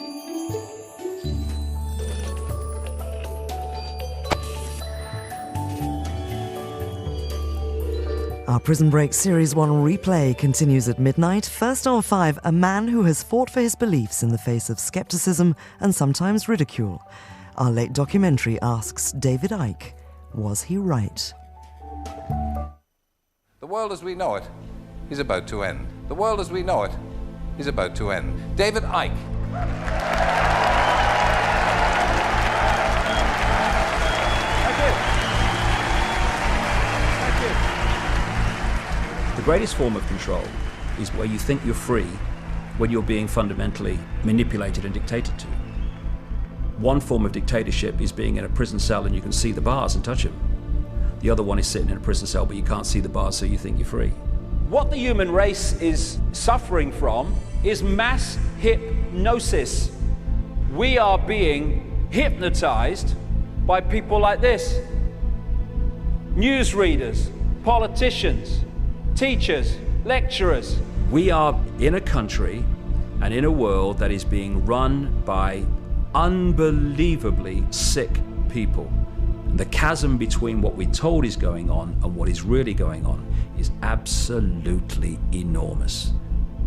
Our Prison Break Series 1 replay continues at midnight. First on 5, a man who has fought for his beliefs in the face of skepticism and sometimes ridicule. Our late documentary asks David Icke, was he right? The world as we know it is about to end. The world as we know it is about to end. David Icke. The greatest form of control is where you think you're free when you're being fundamentally manipulated and dictated to. One form of dictatorship is being in a prison cell and you can see the bars and touch them. The other one is sitting in a prison cell but you can't see the bars, so you think you're free. What the human race is suffering from is mass hypnosis. We are being hypnotized by people like this. Newsreaders, politicians, teachers, lecturers. We are in a country and in a world that is being run by unbelievably sick people. And the chasm between what we're told is going on and what is really going on is absolutely enormous.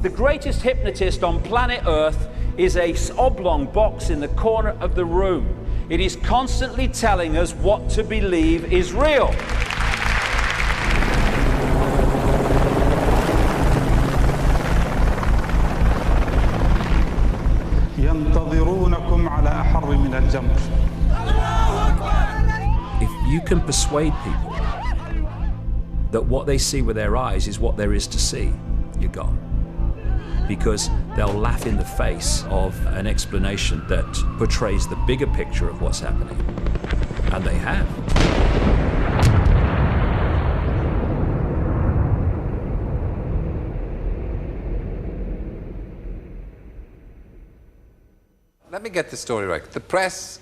The greatest hypnotist on planet Earth is an oblong box in the corner of the room. It is constantly telling us what to believe is real. If you can persuade people that what they see with their eyes is what there is to see, you're gone. Because they'll laugh in the face of an explanation that portrays the bigger picture of what's happening. And they have. Let me get this story right. The press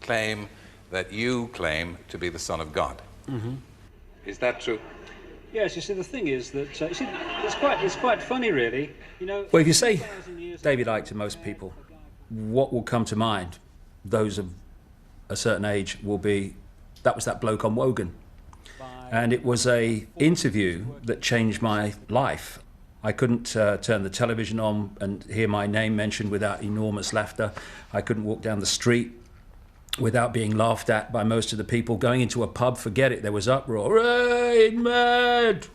claim that you claim to be the Son of God. Mm-hmm. Is that true? Yes, you see, the thing is that it's quite funny, really. You know. Well, if you say David Icke to most people, what will come to mind, those of a certain age, will be, that was that bloke on Wogan. And it was an interview that changed my life. I couldn't turn the television on and hear my name mentioned without enormous laughter. I couldn't walk down the street without being laughed at by most of the people. Going into a pub, forget it, there was uproar. Right, mad!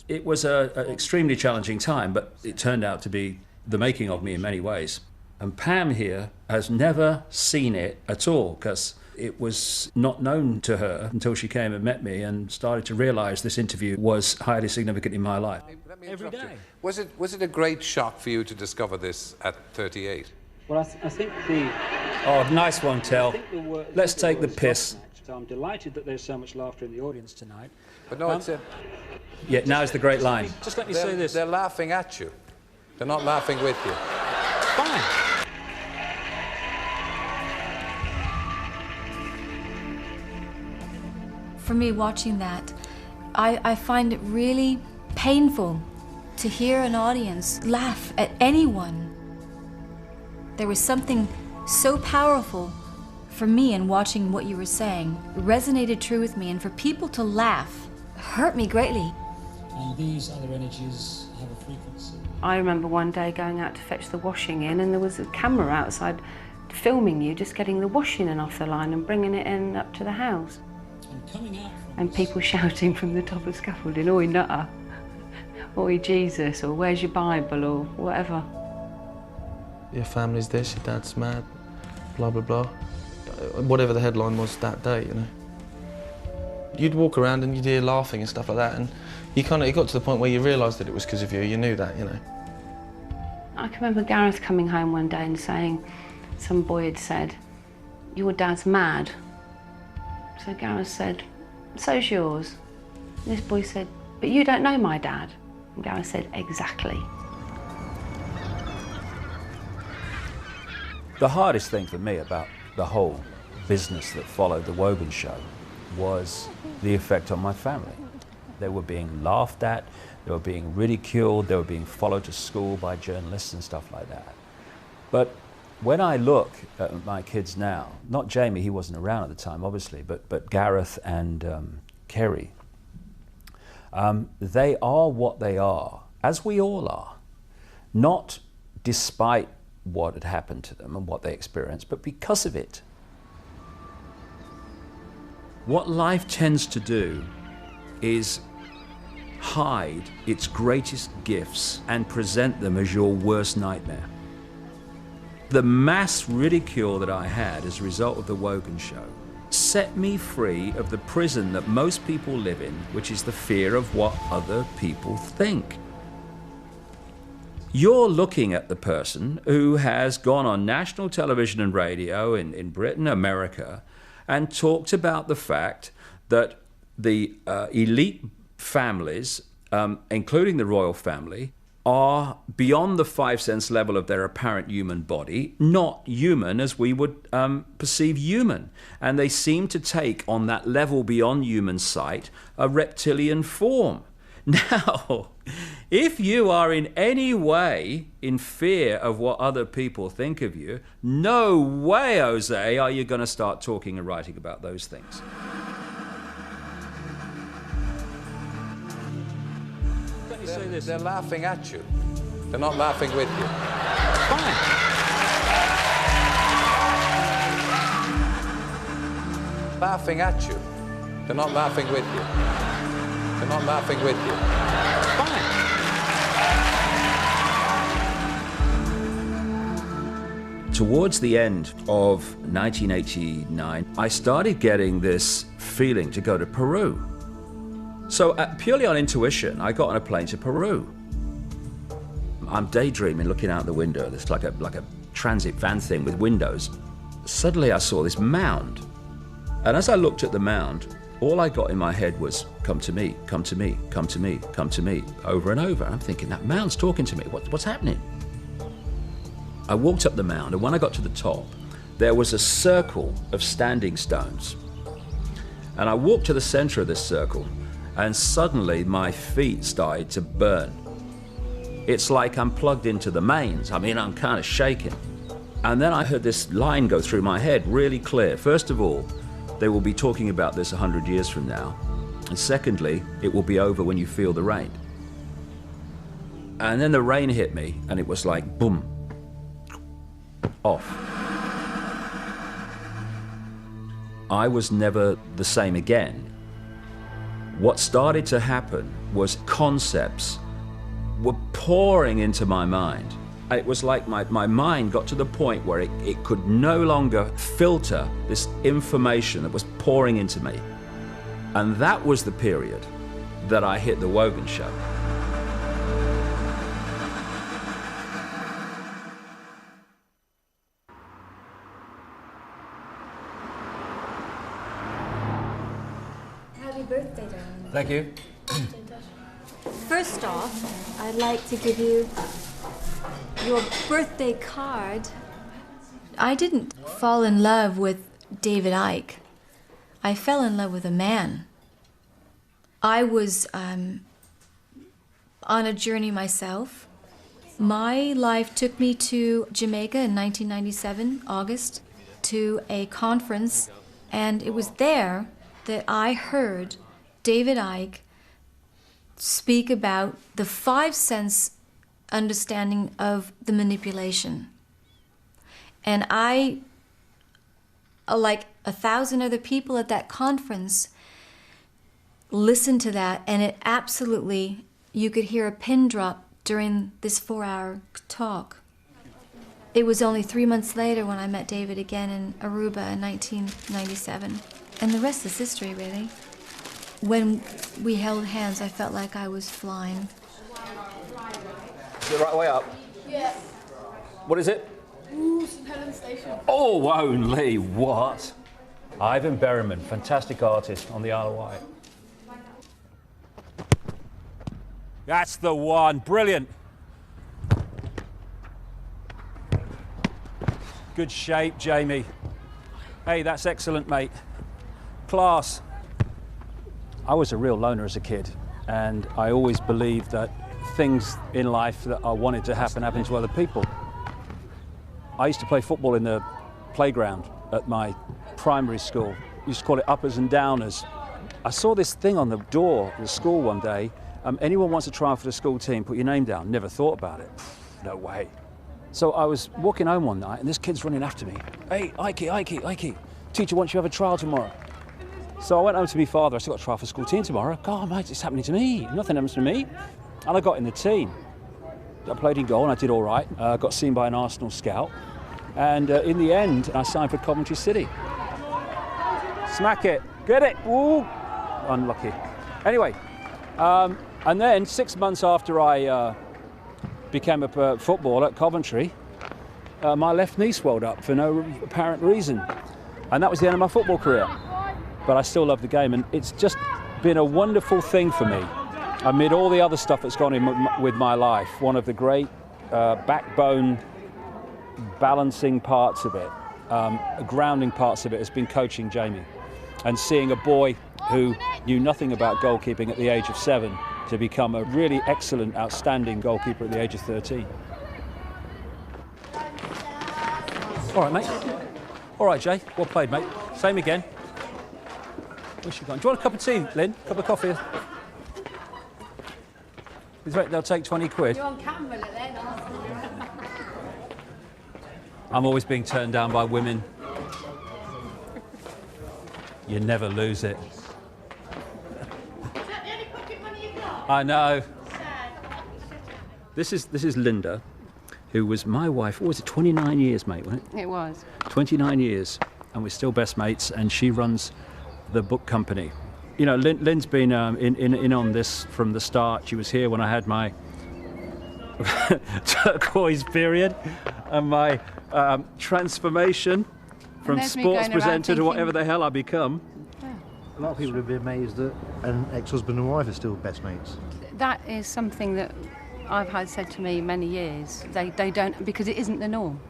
It was an extremely challenging time, but it turned out to be the making of me in many ways. And Pam here has never seen it at all, because it was not known to her until she came and met me and started to realise this interview was highly significant in my life. Every day. Was it a great shock for you to discover this at 38? Well, I think the... Oh, nice one, Tel. Let's take the piss. I'm delighted that there's so much laughter in the audience tonight. But no, it's a... Yeah, now's the great line. Just let me say this. They're laughing at you. They're not laughing with you. Fine. For me, watching that, I find it really painful to hear an audience laugh at anyone. There was something so powerful for me in watching what you were saying. It resonated true with me, and for people to laugh hurt me greatly. And these other energies have a frequency. I remember one day going out to fetch the washing in, and there was a camera outside filming you just getting the washing in off the line and bringing it in up to the house. And coming out and people shouting from the top of the scaffolding, "Oi, nutter," "Oi, Jesus," or "Where's your Bible," or whatever. Your family's this, your dad's mad, blah, blah, blah. Whatever the headline was that day, you know. You'd walk around and you'd hear laughing and stuff like that, and it got to the point where you realised that it was because of you. You knew that, you know. I can remember Gareth coming home one day and saying, some boy had said, "Your dad's mad." So Gareth said, "So's yours." And this boy said, "But you don't know my dad." And Gareth said, "Exactly." The hardest thing for me about the whole business that followed the Wogan show was the effect on my family. They were being laughed at, they were being ridiculed, they were being followed to school by journalists and stuff like that. But When I look at my kids now, not Jamie, he wasn't around at the time, obviously, but Gareth and Kerry, they are what they are, as we all are, not despite what had happened to them and what they experienced, but because of it. What life tends to do is hide its greatest gifts and present them as your worst nightmare. The mass ridicule that I had as a result of the Wogan show set me free of the prison that most people live in, which is the fear of what other people think. You're looking at the person who has gone on national television and radio in Britain, America, and talked about the fact that the elite families, including the royal family, are beyond the 5 sense level of their apparent human body, not human as we would perceive human. And they seem to take on that level beyond human sight a reptilian form. Now, if you are in any way in fear of what other people think of you, no way, Jose, are you going to start talking and writing about those things. Let me say this. They're laughing at you. They're not laughing with you. Fine. Laughing at you. They're not laughing with you. They're not laughing with you. Fine. Towards the end of 1989, I started getting this feeling to go to Peru. So purely on intuition, I got on a plane to Peru. I'm daydreaming, looking out the window. It's like a transit van thing with windows. Suddenly I saw this mound. And as I looked at the mound, all I got in my head was, come to me, come to me, come to me, come to me, over and over. I'm thinking, that mound's talking to me. What's happening? I walked up the mound, and when I got to the top, there was a circle of standing stones. And I walked to the center of this circle, and suddenly my feet started to burn. It's like I'm plugged into the mains. I mean, I'm kind of shaking. And then I heard this line go through my head really clear. First of all, they will be talking about this 100 years from now. And secondly, it will be over when you feel the rain. And then the rain hit me, and it was like, boom, off. I was never the same again. What started to happen was concepts were pouring into my mind. It was like my mind got to the point where it could no longer filter this information that was pouring into me. And that was the period that I hit the Wogan show. Happy birthday, darling. Thank you. First off, I'd like to give you your birthday card. I didn't fall in love with David Icke. I fell in love with a man. I was on a journey myself. My life took me to Jamaica in 1997, August, to a conference, and it was there that I heard David Icke speak about the 5 sense understanding of the manipulation. And I, like 1,000 other people at that conference, listened to that, and it absolutely, you could hear a pin drop during this 4-hour talk. It was only 3 months later when I met David again in Aruba in 1997. And the rest is history, really. When we held hands, I felt like I was flying. Is it right way up? Yes. What is it? Ooh, St. Helens Station. Oh, only what? Ivan Berryman, fantastic artist on the Isle of Wight. That's the one, brilliant. Good shape, Jamie. Hey, that's excellent, mate. Class. I was a real loner as a kid, and I always believed that things in life that I wanted to happen happened to other people. I used to play football in the playground at my primary school. We used to call it uppers and downers. I saw this thing on the door of the school one day. Anyone wants to try out for the school team, put your name down. Never thought about it. No way. So I was walking home one night and this kid's running after me. Hey, Icke, teacher wants you to have a trial tomorrow. So I went home to my father. I still got a trial for school team tomorrow. God, mate, it's happening to me. Nothing happens to me. And I got in the team. I played in goal and I did all right. Got seen by an Arsenal scout. And in the end, I signed for Coventry City. Smack it. Get it. Ooh. Unlucky. Anyway, and then 6 months after I became a footballer at Coventry, my left knee swelled up for no apparent reason. And that was the end of my football career. But I still love the game, and it's just been a wonderful thing for me. Amid all the other stuff that's gone in with my life, one of the great backbone balancing parts of it, grounding parts of it has been coaching Jamie and seeing a boy who knew nothing about goalkeeping at the age of 7 to become a really excellent, outstanding goalkeeper at the age of 13. All right, mate. All right, Jay. Well played, mate. Same again. Where's she gone? Do you want a cup of tea, Lynn? Cup of coffee? They'll take 20 quid. You're on camera then, aren't you? I'm always being turned down by women. You never lose it. Is that the only pocket money you've got? I know. Sad. This is Linda, who was my wife. What was it, 29 years, mate, wasn't it? It was. 29 years, and we're still best mates, and she runs the book company. You know, Lynn's been in on this from the start. She was here when I had my turquoise period and my transformation from sports presenter to whatever the hell I become. A lot of people would be amazed that an ex-husband and wife are still best mates. That is something that I've had said to me many years. They don't, because it isn't the norm.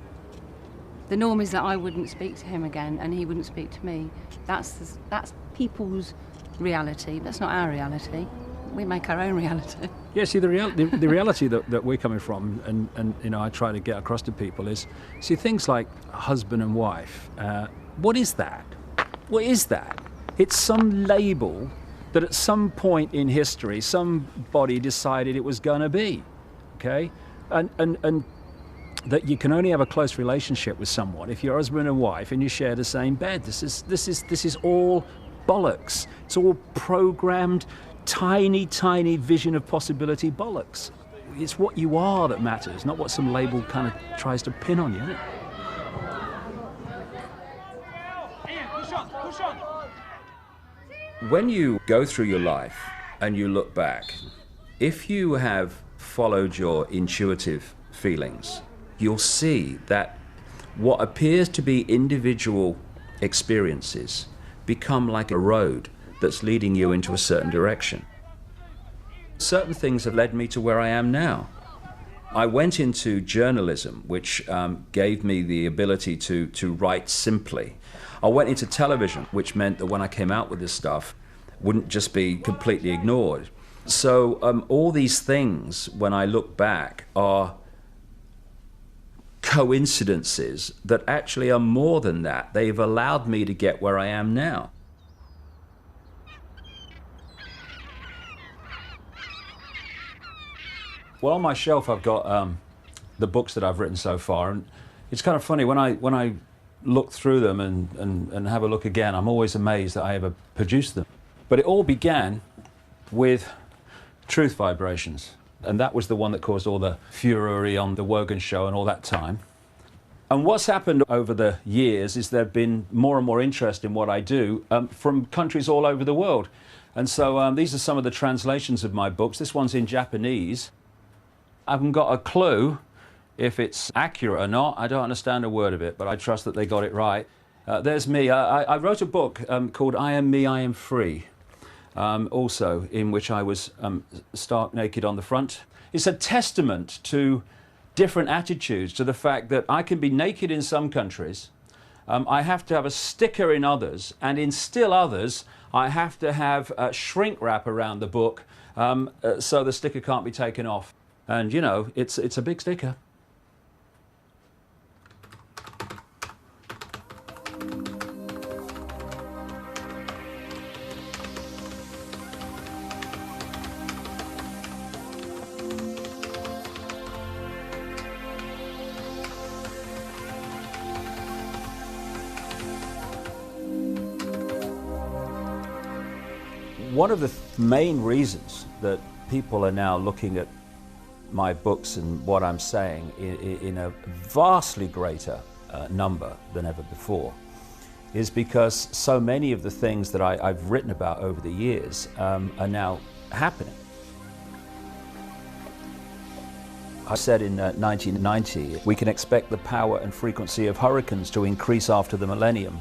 The norm is that I wouldn't speak to him again and he wouldn't speak to me. That's people's reality. That's not our reality. We make our own reality. Yeah, see, the reality that we're coming from, and you know, I try to get across to people is, see, things like husband and wife. What is that? What is that? It's some label that at some point in history somebody decided it was going to be, okay, and that you can only have a close relationship with someone if you're husband and wife and you share the same bed. This is all bollocks. It's all programmed, tiny vision of possibility bollocks. It's what you are that matters, not what some label kind of tries to pin on you, isn't it? When you go through your life and you look back, if you have followed your intuitive feelings, you'll see that what appears to be individual experiences become like a road that's leading you into a certain direction. Certain things have led me to where I am now. I went into journalism, which gave me the ability to write simply. I went into television, which meant that when I came out with this stuff, wouldn't just be completely ignored. So all these things, when I look back, are coincidences that actually are more than that. They've allowed me to get where I am now. Well, on my shelf I've got the books that I've written so far, and it's kind of funny when I look through them and have a look again, I'm always amazed that I ever produced them. But it all began with Truth Vibrations, and that was the one that caused all the furore on the Wogan show and all that time. And what's happened over the years is there've been more and more interest in what I do from countries all over the world. And so these are some of the translations of my books. This one's in Japanese. I haven't got a clue if it's accurate or not. I don't understand a word of it, but I trust that they got it right. There's me. I wrote a book called I Am Me, I Am Free, also, in which I was stark naked on the front. It's a testament to different attitudes, to the fact that I can be naked in some countries, I have to have a sticker in others, and in still others, I have to have shrink wrap around the book so the sticker can't be taken off. And, you know, it's a big sticker. One of the main reasons that people are now looking at my books and what I'm saying in a vastly greater number than ever before is because so many of the things that I've written about over the years are now happening. I said in 1990, we can expect the power and frequency of hurricanes to increase after the millennium.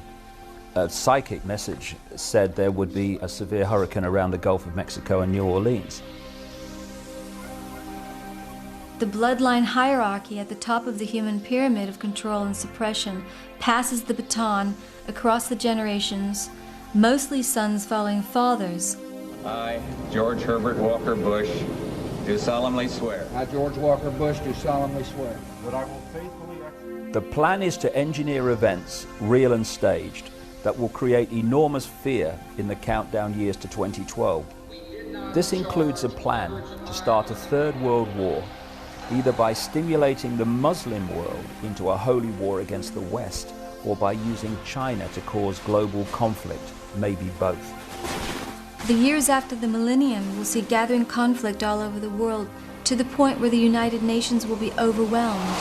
A psychic message said there would be a severe hurricane around the Gulf of Mexico and New Orleans. The bloodline hierarchy at the top of the human pyramid of control and suppression passes the baton across the generations, mostly sons following fathers. I, George Herbert Walker Bush, do solemnly swear. I, George Walker Bush, do solemnly swear. That I will faithfully execute. The plan is to engineer events, real and staged, that will create enormous fear in the countdown years to 2012. This includes a plan to start a third world war, either by stimulating the Muslim world into a holy war against the West, or by using China to cause global conflict, maybe both. The years after the millennium will see gathering conflict all over the world, to the point where the United Nations will be overwhelmed.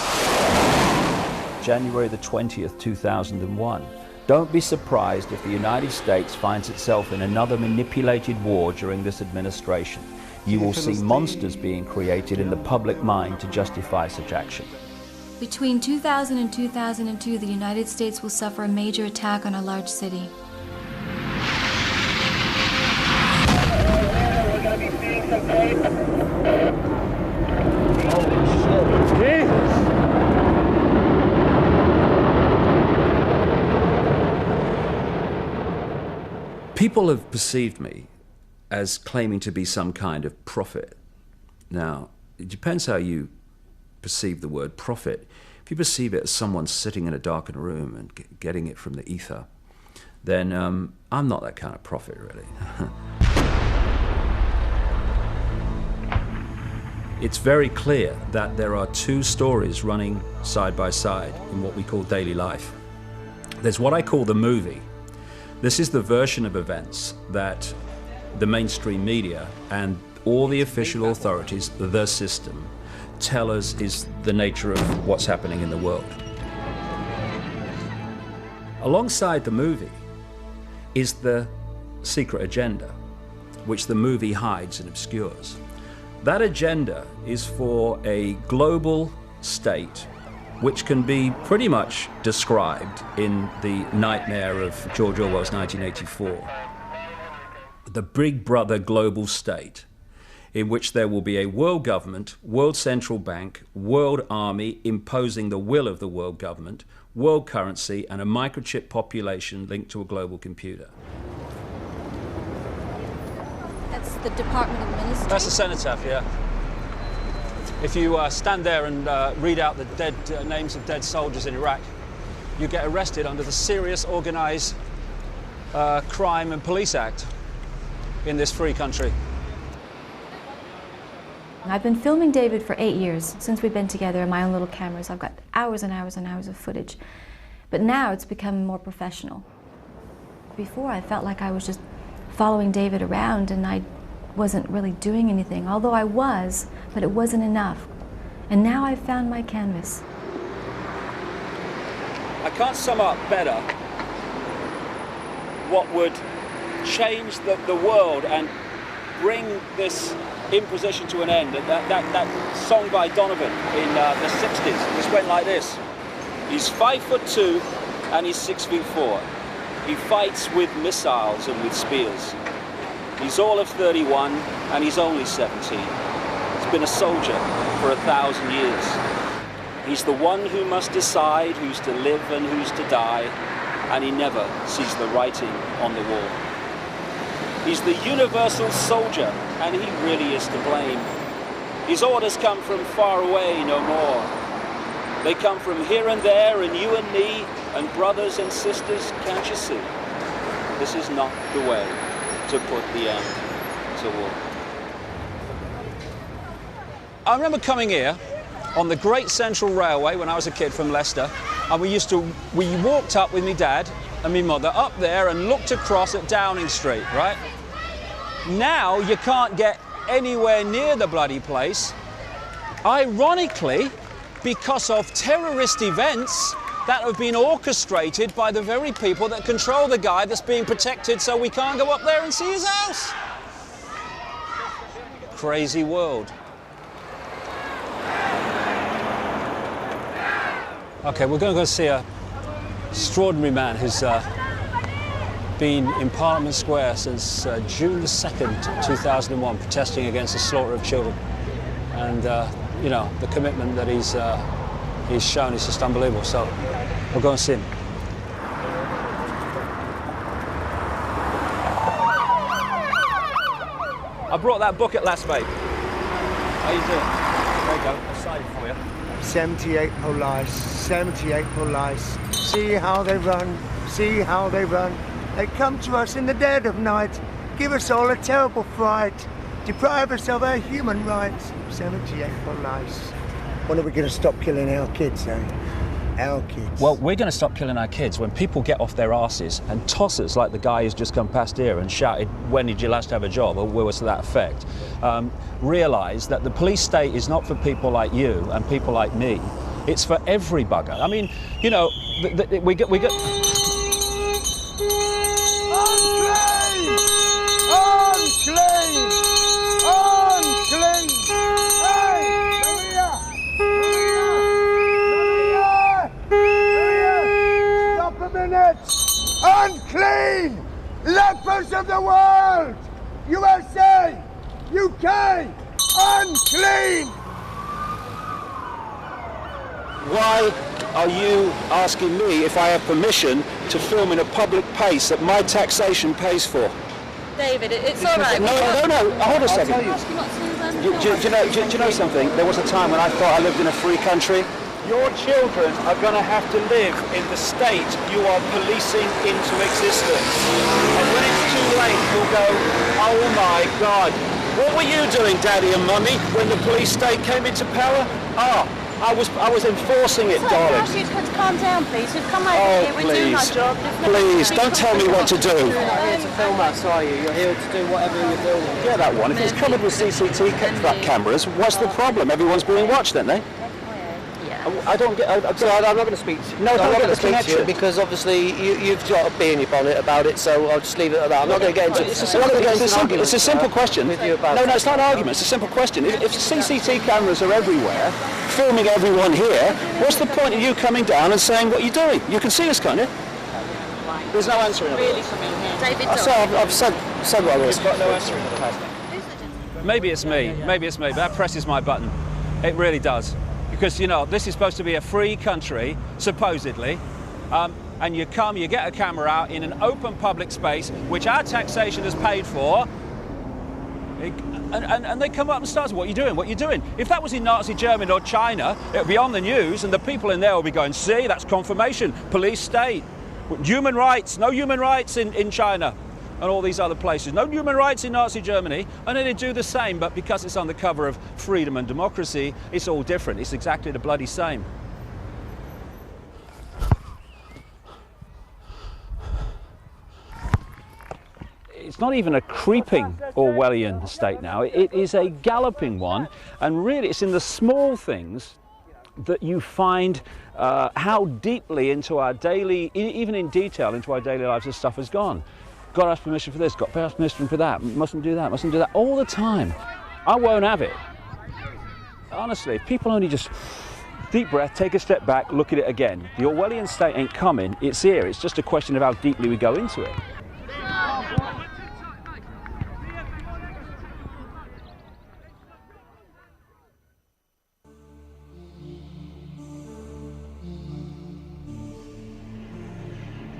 January the 20th, 2001. Don't be surprised if the United States finds itself in another manipulated war during this administration. You will see monsters being created in the public mind to justify such action. Between 2000 and 2002, the United States will suffer a major attack on a large city. We're going to be seeing some tape. Holy shit. Jesus! People have perceived me as claiming to be some kind of prophet. Now, it depends how you perceive the word prophet. If you perceive it as someone sitting in a darkened room and getting it from the ether, then I'm not that kind of prophet, really. It's very clear that there are two stories running side by side in what we call daily life. There's what I call the movie. This is the version of events that the mainstream media and all the official authorities, the system, tell us is the nature of what's happening in the world. Alongside the movie is the secret agenda, which the movie hides and obscures. That agenda is for a global state which can be pretty much described in the nightmare of George Orwell's 1984. The Big Brother global state, in which there will be a world government, world central bank, world army imposing the will of the world government, world currency, and a microchip population linked to a global computer. That's the Department of Ministry? That's the cenotaph, yeah. If you stand there and read out the dead names of dead soldiers in Iraq, you get arrested under the Serious Organised Crime and Police Act in this free country. I've been filming David for 8 years, since we've been together in my own little cameras. I've got hours and hours and hours of footage. But now it's become more professional. Before, I felt like I was just following David around and I wasn't really doing anything, although I was, but it wasn't enough. And now I've found my canvas. I can't sum up better what would change the world and bring this imposition to an end. That song by Donovan in the 60s, this went like this. He's 5'2" and he's 6'4". He fights with missiles and with spears. He's all of 31 and he's only 17. He's been a soldier for 1,000 years. He's the one who must decide who's to live and who's to die, and he never sees the writing on the wall. He's the universal soldier, and he really is to blame. His orders come from far away no more. They come from here and there, and you and me, and brothers and sisters, can't you see? This is not the way to put the end to war. I remember coming here on the Great Central Railway when I was a kid from Leicester, and we walked up with my dad and my mother up there and looked across at Downing Street, right? Now you can't get anywhere near the bloody place, ironically, because of terrorist events that have been orchestrated by the very people that control the guy that's being protected, so we can't go up there and see his house. Crazy world. Okay, we're going to go see a extraordinary man who's been in Parliament Square since June the 2nd, 2001, protesting against the slaughter of children. And, you know, the commitment that he's shown is just unbelievable. So we'll go and see him. I brought that book at last, mate. How you doing? There you go. I'll sign it for you. 78 police, 78 police. See how they run, see how they run. They come to us in the dead of night, give us all a terrible fright, deprive us of our human rights. 78 police. When are we going to stop killing our kids, eh? Our kids. Well, we're going to stop killing our kids when people get off their arses and toss us like the guy who's just come past here and shouted, "When did you last have a job?" or words to that effect. Realise that the police state is not for people like you and people like me. It's for every bugger. I mean, you know, we get. Unclean! Unclean! Unclean! Hey! Maria! Stop a minute! Unclean! Lepers of the world! USA! UK! Unclean! Why are you asking me if I have permission to film in a public place that my taxation pays for? David, it's all right. No, hold a second. Do you know something? There was a time when I thought I lived in a free country. Your children are going to have to live in the state you are policing into existence. And when it's too late, you'll go, "Oh my God, what were you doing, Daddy and Mummy, when the police state came into power?" I was enforcing it, darling. Can I ask you to calm down, please? We've come over here, we're doing our job. Please, don't tell me what to do. You're not here to film us, are you? You're here to do whatever you're filming. Yeah, that one. If it's covered with CCTV cameras, what's the problem? Everyone's being watched, aren't they? I don't get. I'm not going to speak to you. No, I'm not going to speak to you because obviously you've got a bee in your bonnet about it. So I'll just leave it at that. I'm not going to get into. It's a simple question. No, it's not an argument. It's a simple question. If CCTV cameras are everywhere, filming everyone here, what's the point of you coming down and saying what you're doing? You can see us, can't you? There's no answer in it. Really coming here. David, I've said what I was. There's no answer in it. Maybe it's me. Maybe it's me. But that presses my button. It really does. Because, you know, this is supposed to be a free country, supposedly, and you get a camera out in an open public space, which our taxation has paid for, and they come up and start, "What are you doing? What are you doing?" If that was in Nazi Germany or China, it would be on the news, and the people in there will be going, "See, that's confirmation, police state, human rights, no human rights in China." And all these other places. No human rights in Nazi Germany, and then they do the same, but because it's on the cover of freedom and democracy, it's all different. It's exactly the bloody same. It's not even a creeping Orwellian state now, it is a galloping one, and really it's in the small things that you find how deeply into our daily, even in detail, into our daily lives this stuff has gone. Got to ask permission for this, got to ask permission for that, mustn't do that, all the time. I won't have it. Honestly, if people only just deep breath, take a step back, look at it again. The Orwellian state ain't coming, it's here. It's just a question of how deeply we go into it.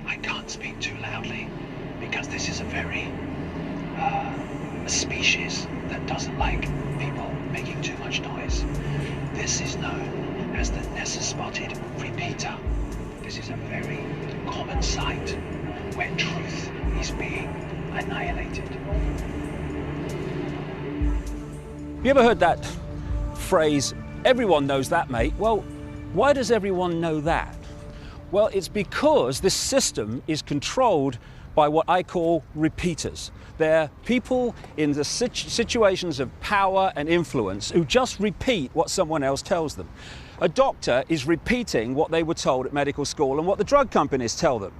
I can't speak too loudly, because this is a very a species that doesn't like people making too much noise. This is known as the Nessus-spotted repeater. This is a very common sight where truth is being annihilated. You ever heard that phrase, "Everyone knows that, mate"? Well, why does everyone know that? Well, it's because this system is controlled by what I call repeaters. They're people in the situations of power and influence who just repeat what someone else tells them. A doctor is repeating what they were told at medical school and what the drug companies tell them.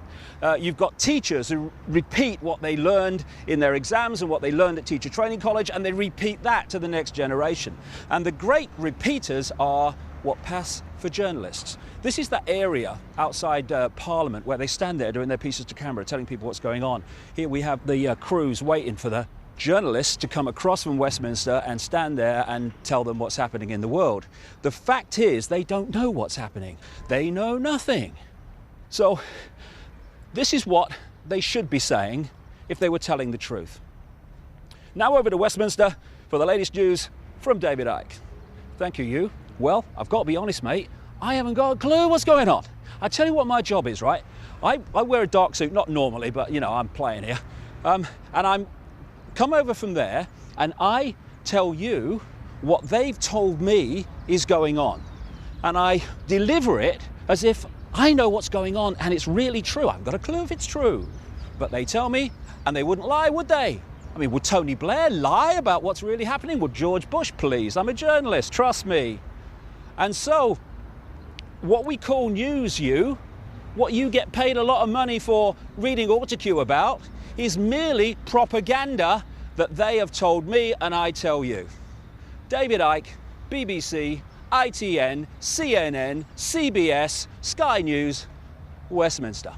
You've got teachers who repeat what they learned in their exams and what they learned at teacher training college, and they repeat that to the next generation. And the great repeaters are what pass for journalists. This is that area outside Parliament where they stand there doing their pieces to camera, telling people what's going on. Here we have the crews waiting for the journalists to come across from Westminster and stand there and tell them what's happening in the world. The fact is, they don't know what's happening. They know nothing. So this is what they should be saying if they were telling the truth. Now over to Westminster for the latest news from David Icke. Thank you, you. Well, I've got to be honest, mate, I haven't got a clue what's going on. I tell you what my job is, right? I wear a dark suit, not normally, but, you know, I'm playing here. And I'm come over from there, and I tell you what they've told me is going on. And I deliver it as if I know what's going on, and it's really true. I haven't got a clue if it's true. But they tell me, and they wouldn't lie, would they? I mean, would Tony Blair lie about what's really happening? Would George Bush, please? I'm a journalist, trust me. And so, what we call news, what you get paid a lot of money for reading autocue about, is merely propaganda that they have told me and I tell you. David Icke, BBC, ITN, CNN, CBS, Sky News, Westminster.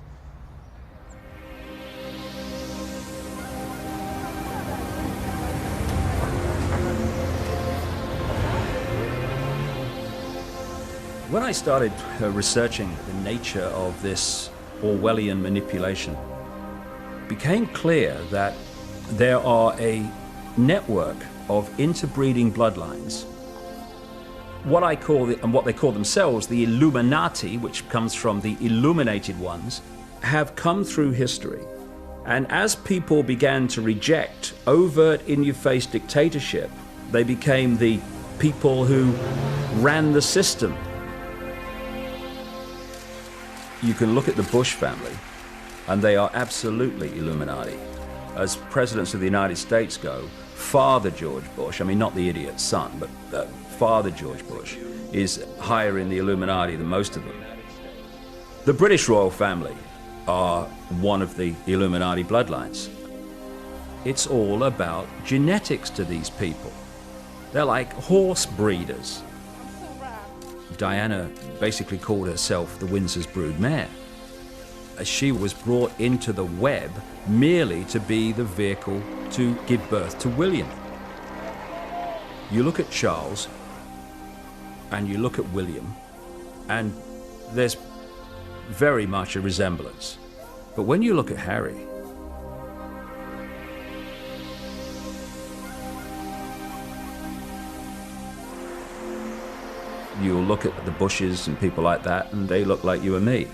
When I started researching the nature of this Orwellian manipulation, it became clear that there are a network of interbreeding bloodlines. What I call, and what they call themselves, the Illuminati, which comes from the illuminated ones, have come through history. And as people began to reject overt, in-your-face dictatorship, they became the people who ran the system. You can look at the Bush family, and they are absolutely Illuminati. As presidents of the United States go, Father George Bush, I mean not the idiot's son, but Father George Bush is higher in the Illuminati than most of them. The British royal family are one of the Illuminati bloodlines. It's all about genetics to these people. They're like horse breeders. Diana basically called herself the Windsor's brood mare. She was brought into the web merely to be the vehicle to give birth to William. You look at Charles and you look at William, and there's very much a resemblance. But when you look at Harry, you'll look at the Bushes and people like that, and they look like you and me.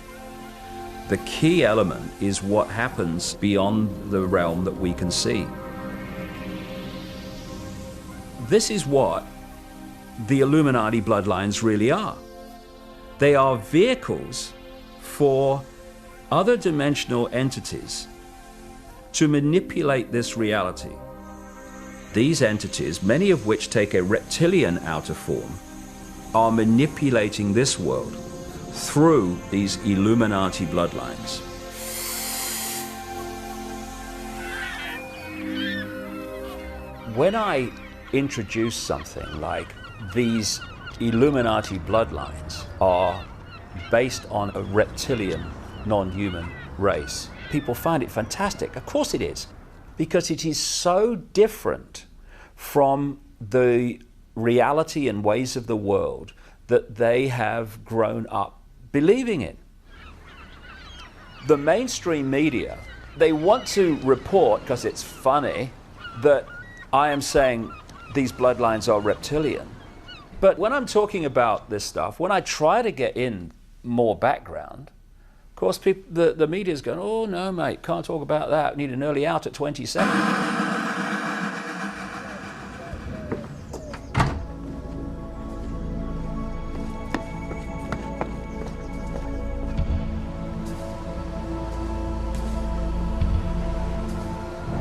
The key element is what happens beyond the realm that we can see. This is what the Illuminati bloodlines really are. They are vehicles for other dimensional entities to manipulate this reality. These entities, many of which take a reptilian outer form, are manipulating this world through these Illuminati bloodlines. When I introduce something like these Illuminati bloodlines are based on a reptilian, non-human race, people find it fantastic. Of course it is, because it is so different from the reality and ways of the world that they have grown up believing in. The mainstream media, they want to report, because it's funny, that I am saying these bloodlines are reptilian. But when I'm talking about this stuff, when I try to get in more background, of course the media's going, oh no mate, can't talk about that, we need an early out at 27.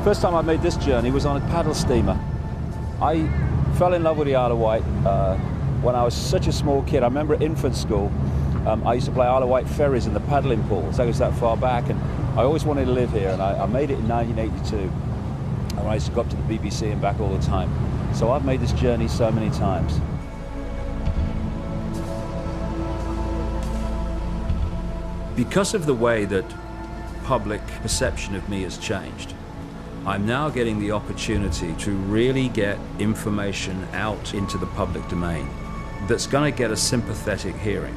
First time I made this journey was on a paddle steamer. I fell in love with the Isle of Wight when I was such a small kid. I remember at infant school, I used to play Isle of Wight ferries in the paddling pools. That goes that far back, and I always wanted to live here, and I made it in 1982. And I used to go up to the BBC and back all the time. So I've made this journey so many times. Because of the way that public perception of me has changed, I'm now getting the opportunity to really get information out into the public domain that's going to get a sympathetic hearing.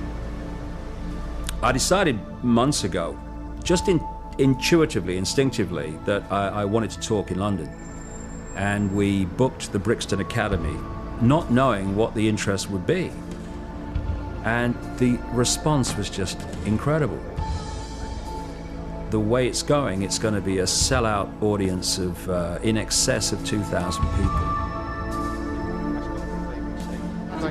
I decided months ago, just intuitively, instinctively, that I wanted to talk in London. And we booked the Brixton Academy, not knowing what the interest would be. And the response was just incredible. The way it's going to be a sellout audience of in excess of 2,000 people.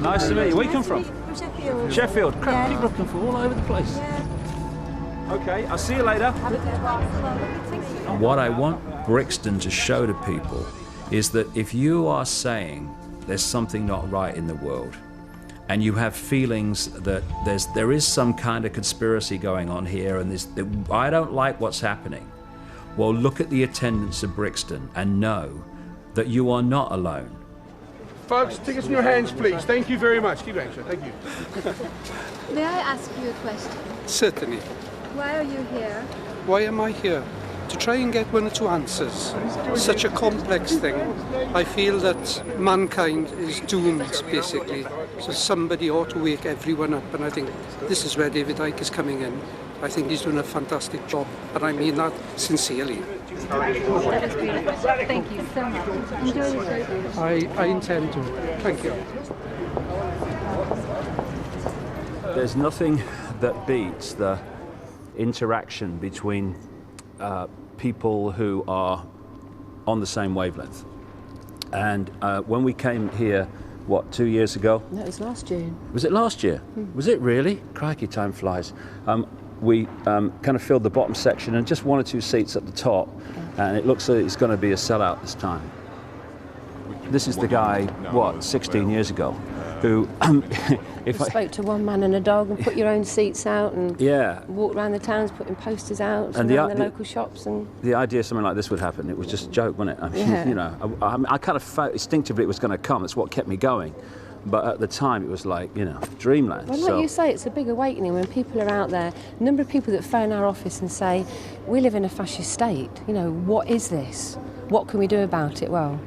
Nice to meet you. Where you come from? From Sheffield. Sheffield. Crap, Yeah. people looking for all over the place. Yeah. Okay, I'll see you later. Have a good one. What I want Brixton to show to people is that if you are saying there's something not right in the world, and you have feelings that there is some kind of conspiracy going on here, and I don't like what's happening, well, look at the attendance of Brixton and know that you are not alone. Folks, tickets in your hands, please. Thank you very much. Keep going, sir. Thank you. May I ask you a question? Certainly. Why are you here? Why am I here? To try and get one or two answers. Such a complex thing. I feel that mankind is doomed, basically. So somebody ought to wake everyone up, and I think this is where David Icke is coming in. I think he's doing a fantastic job, and I mean that sincerely. That was beautiful. Thank you so much. Enjoy the show. I intend to. Thank you. There's nothing that beats the interaction between people who are on the same wavelength. And when we came here, what, 2 years ago? No, it was last June. Was it last year? Was it really? Crikey, time flies. We kind of filled the bottom section and just 1 or 2 seats at the top, and it looks like it's going to be a sellout this time. This is the guy, what, 16 years ago, who, if I spoke to one man and a dog and put your own seats out and walked around the towns putting posters out and around the local shops. And the idea something like this would happen, it was just a joke, wasn't it? I mean, you know, I kind of felt instinctively it was going to come. That's what kept me going. But at the time, it was like, you know, dreamland. Well, like you say, it's a big awakening when people are out there. A number of people that phone our office and say, we live in a fascist state. You know, what is this? What can we do about it? Well,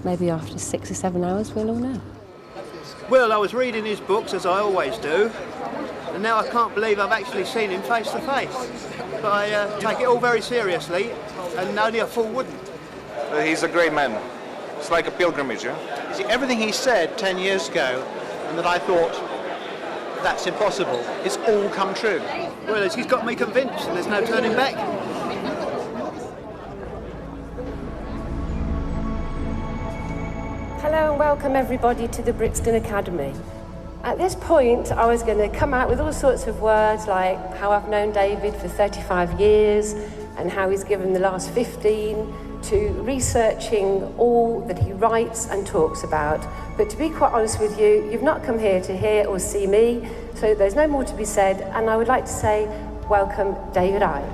maybe after 6 or 7 hours, we'll all know. Well, I was reading his books, as I always do, and now I can't believe I've actually seen him face to face. But I take it all very seriously, and only a fool wouldn't. He's a great man. It's like a pilgrimage, yeah? You see, everything he said 10 years ago, and that I thought, that's impossible, it's all come true. Well, he's got me convinced, and there's no turning back. Hello and welcome everybody to the Brixton Academy. At this point, I was going to come out with all sorts of words like how I've known David for 35 years and how he's given the last 15 to researching all that he writes and talks about. But to be quite honest with you, you've not come here to hear or see me, so there's no more to be said, and I would like to say, welcome, David Icke.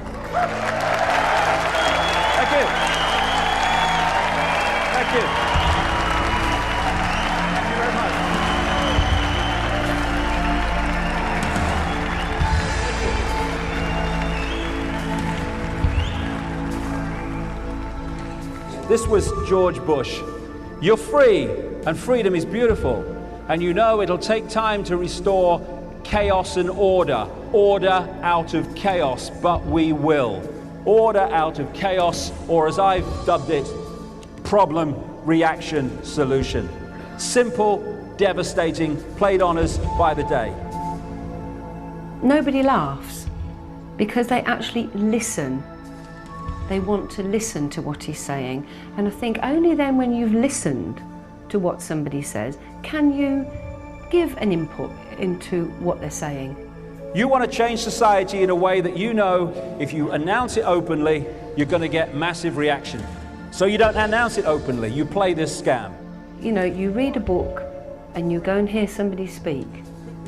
Thank you. Thank you. This was George Bush. You're free, and freedom is beautiful. And you know it'll take time to restore chaos and order. Order out of chaos, but we will. Order out of chaos, or as I've dubbed it, problem, reaction, solution. Simple, devastating, played on us by the day. Nobody laughs because they actually listen. They want to listen to what he's saying. And I think only then when you've listened to what somebody says, can you give an input into what they're saying. You want to change society in a way that you know if you announce it openly, you're going to get massive reaction. So you don't announce it openly, you play this scam. You know, you read a book and you go and hear somebody speak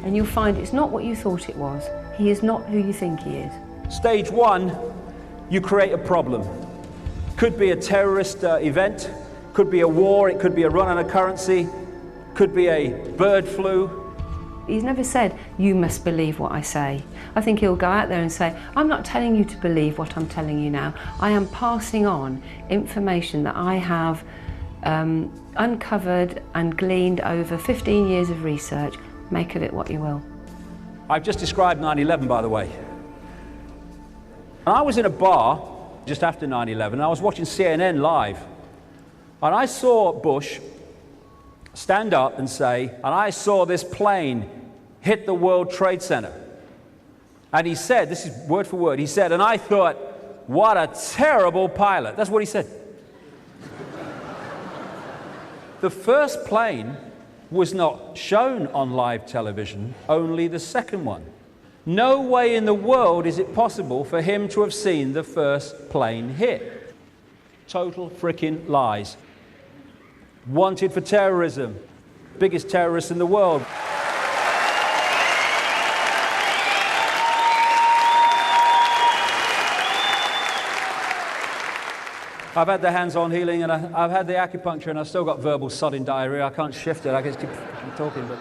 and you'll find it's not what you thought it was. He is not who you think he is. Stage one, you create a problem. Could be a terrorist event, could be a war, it could be a run on a currency, could be a bird flu. He's never said, you must believe what I say. I think he'll go out there and say, I'm not telling you to believe what I'm telling you now. I am passing on information that I have uncovered and gleaned over 15 years of research. Make of it what you will. I've just described 9/11, by the way. And I was in a bar just after 9/11, and I was watching CNN live. And I saw Bush stand up and say, and I saw this plane hit the World Trade Center. And he said, this is word for word, he said, and I thought, what a terrible pilot. That's what he said. The first plane was not shown on live television, only the second one. No way in the world is it possible for him to have seen the first plane hit. Total freaking lies. Wanted for terrorism, biggest terrorist in the world. I've had the hands-on healing and I've had the acupuncture and I've still got verbal sodding diarrhea. I can't shift it, I can keep talking. But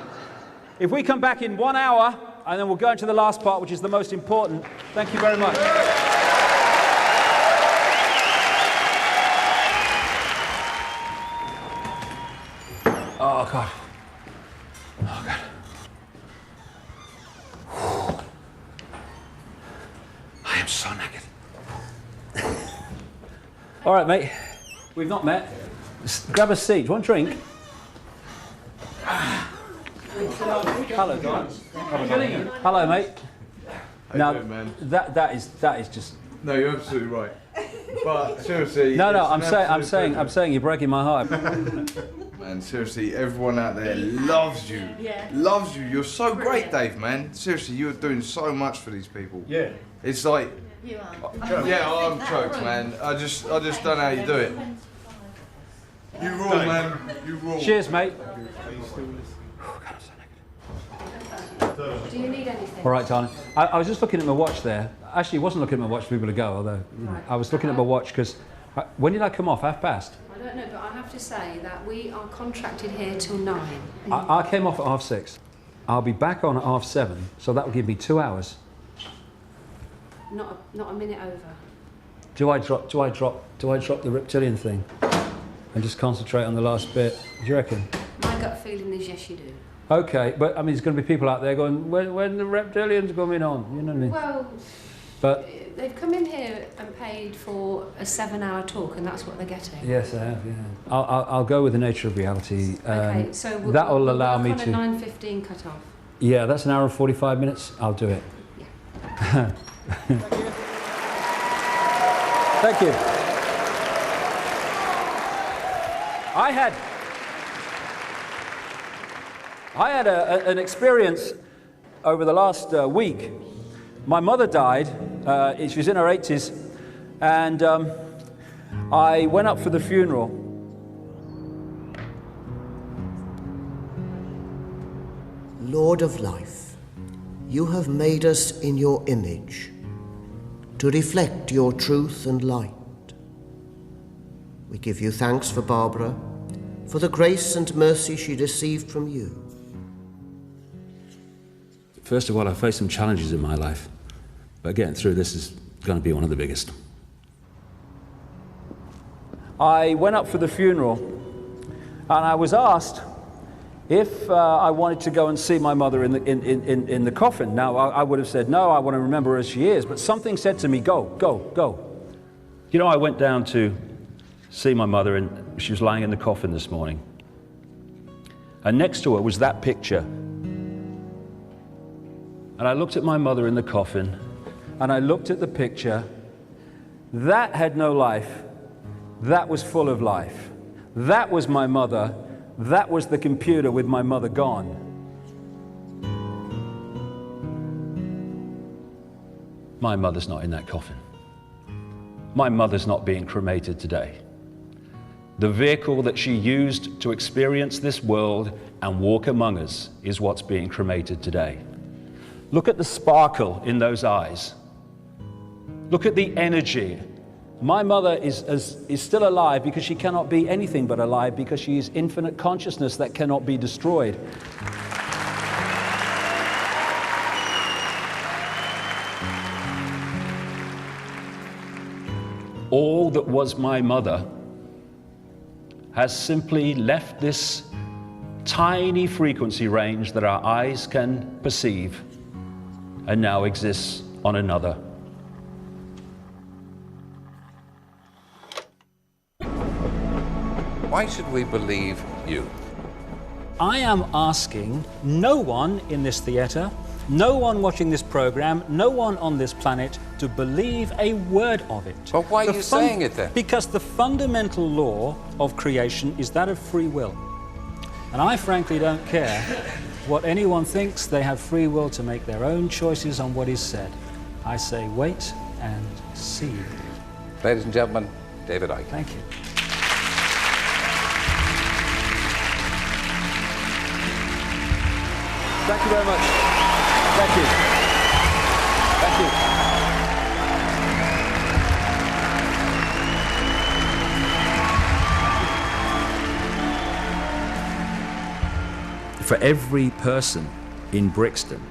if we come back in 1 hour and then we'll go into the last part, which is the most important. Thank you very much. Oh, God. Oh, God. I am so knackered. All right, mate. We've not met. Just grab a seat. Do you want a drink? Hello, guys. Hello, mate. How you doing, man? That is just. No, you're absolutely right. But seriously. No, I'm saying you're breaking my heart. Man, seriously, everyone out there loves you. Yeah. Loves you. You're so great, Dave, man. Seriously, you're doing so much for these people. Yeah. It's like. You are. Yeah, I'm choked, man. I just don't know how you do it. You rule, man. You rule. Cheers, mate. Do you need anything? All right, darling. I was just looking at my watch there. Actually, I wasn't looking at my watch for people to go, although I was looking at my watch because when did I come off? 1/2 past? I don't know, but I have to say that we are contracted here till 9. I came off at 6:30. I'll be back on at 7:30, so that will give me 2 hours. Not a minute over. Do I drop the reptilian thing and just concentrate on the last bit? Do you reckon? My gut feeling is yes, you do. Okay, but I mean, there's going to be people out there going, when the reptilians coming on? You know what I mean? Well, but they've come in here and paid for a 7-hour talk, and that's what they're getting. Yes, I have. Yeah. I'll go with the nature of reality. Okay, so that will allow me to. On a 9:15 cut off. Yeah, that's an hour and 45 minutes. I'll do it. Yeah. Thank you. I had an experience over the last week. My mother died. She was in her 80s, and I went up for the funeral. Lord of life, you have made us in your image, to reflect your truth and light. We give you thanks for Barbara, for the grace and mercy she received from you. First of all, I faced some challenges in my life, but getting through this is going to be one of the biggest. I went up for the funeral, and I was asked if I wanted to go and see my mother in the coffin. Now, I would have said, no, I want to remember her as she is, but something said to me, go, go, go. You know, I went down to see my mother, and she was lying in the coffin this morning. And next to her was that picture. And I looked at my mother in the coffin, and I looked at the picture. That had no life. That was full of life. That was my mother. That was the computer with my mother gone. My mother's not in that coffin. My mother's not being cremated today. The vehicle that she used to experience this world and walk among us is what's being cremated today. Look at the sparkle in those eyes. Look at the energy. My mother is still alive because she cannot be anything but alive, because she is infinite consciousness that cannot be destroyed. All that was my mother has simply left this tiny frequency range that our eyes can perceive and now exists on another. Why should we believe you? I am asking no one in this theatre, no one watching this program, no one on this planet to believe a word of it. But why are you saying it then? Because the fundamental law of creation is that of free will. And I frankly don't care what anyone thinks. They have free will to make their own choices on what is said. I say wait and see. Ladies and gentlemen, David Icke. Thank you. Thank you very much. Thank you. Thank you. For every person in Brixton,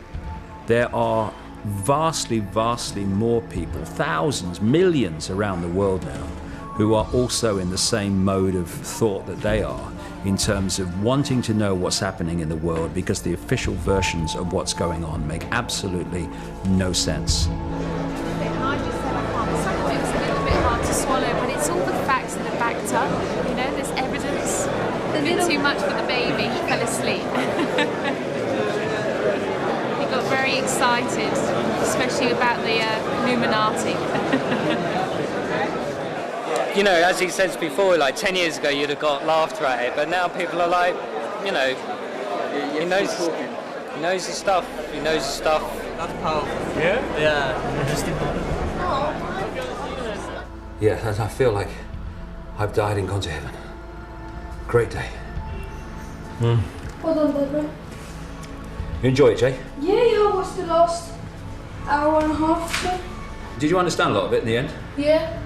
there are vastly, vastly more people, thousands, millions around the world now, who are also in the same mode of thought that they are, in terms of wanting to know what's happening in the world, because the official versions of what's going on make absolutely no sense. And I just said I can't. At some point it was a little bit hard to swallow, but it's all the facts that are backed up. You know, there's evidence. A bit too much for the baby. He fell asleep. He got very excited, especially about the Illuminati. You know, as he says before, like 10 years ago you'd have got laughter at it, but now people are like, you know, he knows his stuff, That's powerful. Yeah? Yeah. Interesting. Yeah, I feel like I've died and gone to heaven. Great day. Well done, Deborah. You enjoy it, Jay? Yeah, I watched the last hour and a half or so. Did you understand a lot of it in the end? Yeah.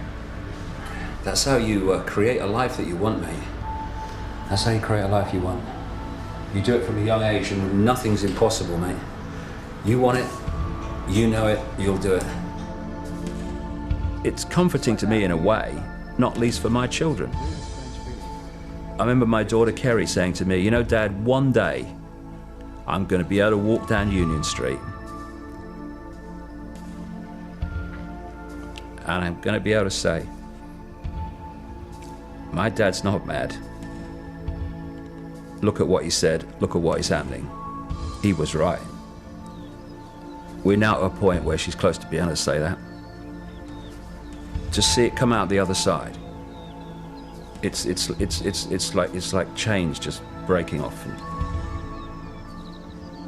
That's how you create a life that you want, mate. That's how you create a life you want. You do it from a young age and nothing's impossible, mate. You want it, you know it, you'll do it. It's comforting to me in a way, not least for my children. I remember my daughter Kerry saying to me, you know, Dad, one day I'm going to be able to walk down Union Street and I'm going to be able to say, my dad's not mad. Look at what he said, look at what is happening. He was right. We're now at a point where she's close to being able to say that. To see it come out the other side, it's like chains just breaking off.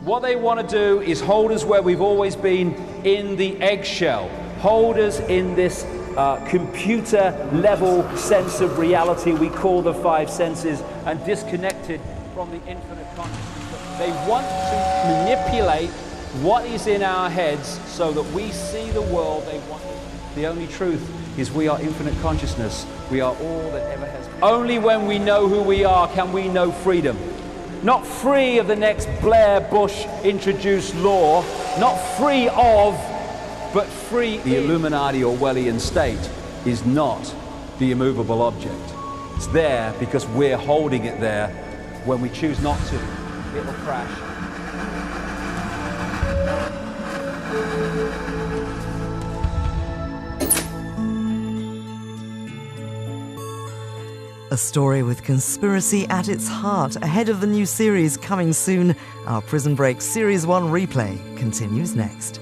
What they want to do is hold us where we've always been, in the eggshell. Hold us in this computer-level sense of reality we call the five senses, and disconnected from the infinite consciousness. They want to manipulate what is in our heads so that we see the world they want. The only truth is we are infinite consciousness. We are all that ever has been. Only when we know who we are can we know freedom. Not free of the next Blair Bush introduced law, not free of, but free. The Illuminati Orwellian state is not the immovable object. It's there because we're holding it there. When we choose not to, it will crash. A story with conspiracy at its heart, ahead of the new series coming soon. Our Prison Break Series 1 replay continues next.